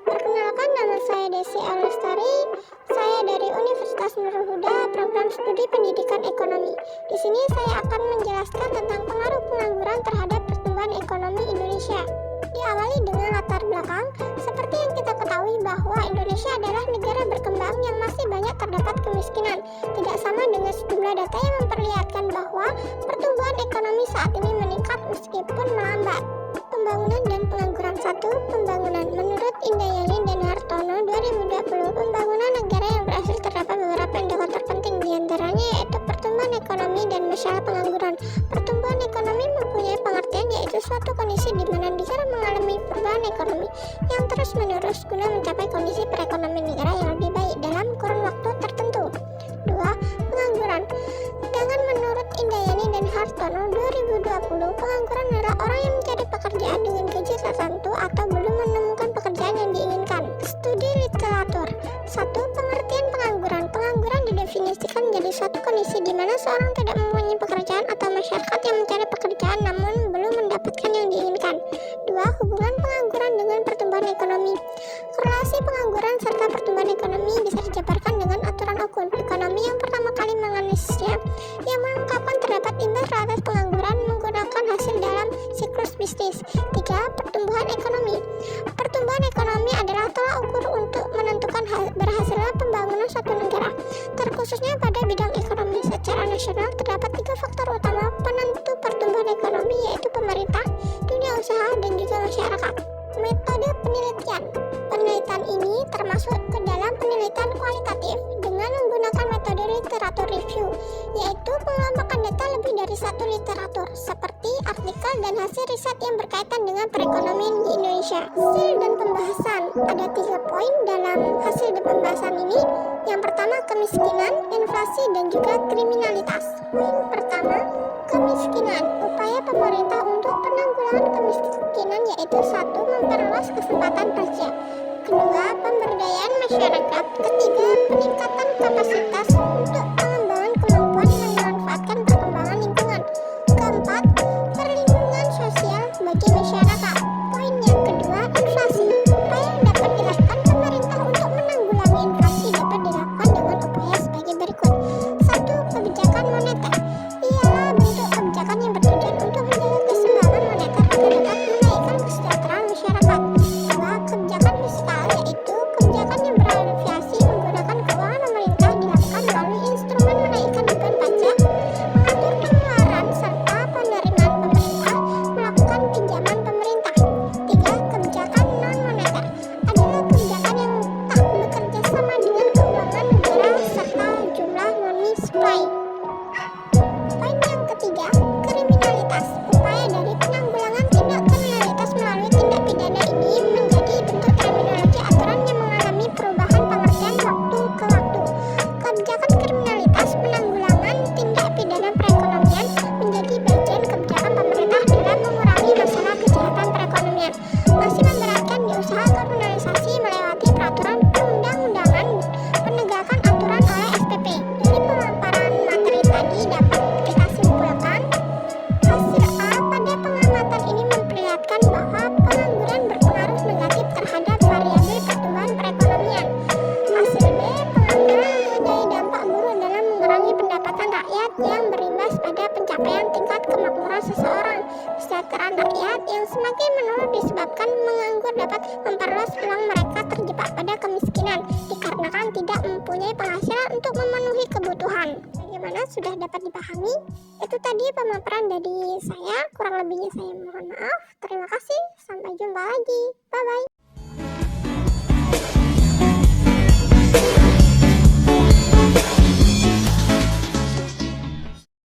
Perkenalkan, nama saya Desi Alustari. Saya dari Universitas Nurul Huda, program studi pendidikan ekonomi. Di sini saya akan menjelaskan tentang pengaruh pengangguran terhadap pertumbuhan ekonomi Indonesia. Diawali dengan latar belakang, seperti yang kita ketahui bahwa Indonesia adalah negara berkembang yang masih banyak terdapat kemiskinan. Tidak sama dengan sejumlah data yang memperlihatkan bahwa pertumbuhan ekonomi saat ini meningkat meskipun melambat. Pembangunan dan pengangguran. 1. Pembangunan. Menurut Indayani dan Hartono 2020, pembangunan negara yang berhasil terdapat beberapa indikator penting, diantaranya yaitu pertumbuhan ekonomi dan masalah pengangguran. Pertumbuhan ekonomi mempunyai pengertian yaitu suatu kondisi di mana negara mengalami perubahan ekonomi yang terus-menerus guna mencapai kondisi perekonomian negara yang lebih baik dalam kurun waktu tertentu. 2. Pengangguran. Sedangkan menurut Indayani dan Hartono 2020, pengangguran adalah orang yang mencari pekerjaan dengan gaji tertentu atau belum menemukan pekerjaan yang diinginkan. Studi literatur. 1. Pengertian pengangguran. Pengangguran didefinisikan menjadi suatu kondisi di mana seorang tidak mempunyai pekerjaan atau masyarakat yang mencari pekerjaan namun belum mendapatkan yang diinginkan. 2. Hubungan pengangguran dengan pertumbuhan ekonomi. Korelasi pengangguran serta pertumbuhan ekonomi bisa dijabarkan dengan aturan Okun ekonomi yang pertama kali menganalisisnya, yang mengungkapkan terdapat imbas atas pengangguran menggunakan hasil dalam siklus bisnis. 3. Pertumbuhan ekonomi. Pertumbuhan ekonomi adalah tolak ukur untuk menentukan berhasilnya pembangunan suatu negara, terkhususnya pada bidang ekonomi. Secara nasional terdapat 3 faktor utama penentu pertumbuhan ekonomi, yaitu pemerintah, dunia usaha, dan juga masyarakat. Metode penelitian. Penelitian ini termasuk ke dalam penelitian kualitatif dengan menggunakan metode literatur review, yaitu mengelompokkan data lebih dari satu literatur, seperti artikel dan hasil riset yang berkaitan dengan perekonomian di Indonesia. Hasil dan pembahasan. Ada 3 poin dalam hasil dan pembahasan ini. Yang pertama, kemiskinan, inflasi, dan juga kriminalitas. Poin pertama, kemiskinan. Upaya pemerintah untuk penanggulangan kemiskinan yaitu 1. Memperluas kesempatan kerja. 2. Pemberdayaan masyarakat. 3. Peningkatan kapasitas untuk pengembangan kemampuan memanfaatkan perkembangan lingkungan. 4. Perlindungan sosial bagi masyarakat. Poin yang kedua, inflasi. Upaya yang dapat dilakukan pemerintah untuk menanggulangi inflasi dapat dilakukan dengan upaya sebagai berikut. 1. Kebijakan moneter. Ialah bentuk kebijakan yang bertujuan untuk menjaga keseimbangan moneter agar dapat menaikkan kesejahteraan masyarakat. 2. Kebijakan fiskal, yaitu kebijakan yang berafiliasi menggunakan keuangan pemerintah dilakukan melalui instrumen menaikkan beban pajak, mengatur pengeluaran, serta penerimaan pemerintah melakukan pinjaman pemerintah. 3. Kebijakan non-moneter adalah kebijakan yang tak bekerja sama dengan keuangan negara serta jumlah money supply. Poin yang ketiga, kriminalitas. Upaya dari penanggulangan tindak kriminalitas melalui tindak pidana ini menjadi bentuk terminologi aturan yang mengalami perubahan pengertian waktu ke waktu. Kebijakan kriminalitas penanggulangan tindak pidana perekonomian menjadi bagian kebijakan pemerintah dalam mengurangi masalah kejahatan perekonomian. Masih memberatkan di usaha kriminalisasi melewati peraturan perundang-undangan, penegakan aturan oleh SPP. Dari pemaparan materi tadi dapat kita simpulkan, hasil A pada pengamatan ini memperlihatkan bahwa pengangguran berpengaruh negatif terhadap variabel pertumbuhan perekonomian. Hasil B, pengangguran mempunyai dampak buruk dalam mengurangi pendapatan rakyat yang berimbas pada pencapaian tingkat kemakmuran seseorang. Kesejahteraan rakyat yang semakin menurun disebabkan menganggur dapat memperluas peluang mereka terjebak pada kemiskinan dikarenakan tidak mempunyai penghasilan untuk memenuhi kebutuhan. Bagaimana, sudah dapat dipahami? Itu tadi pemaparan dari saya, kurang lebihnya saya mohon maaf. Terima kasih, sampai jumpa lagi. Bye-bye.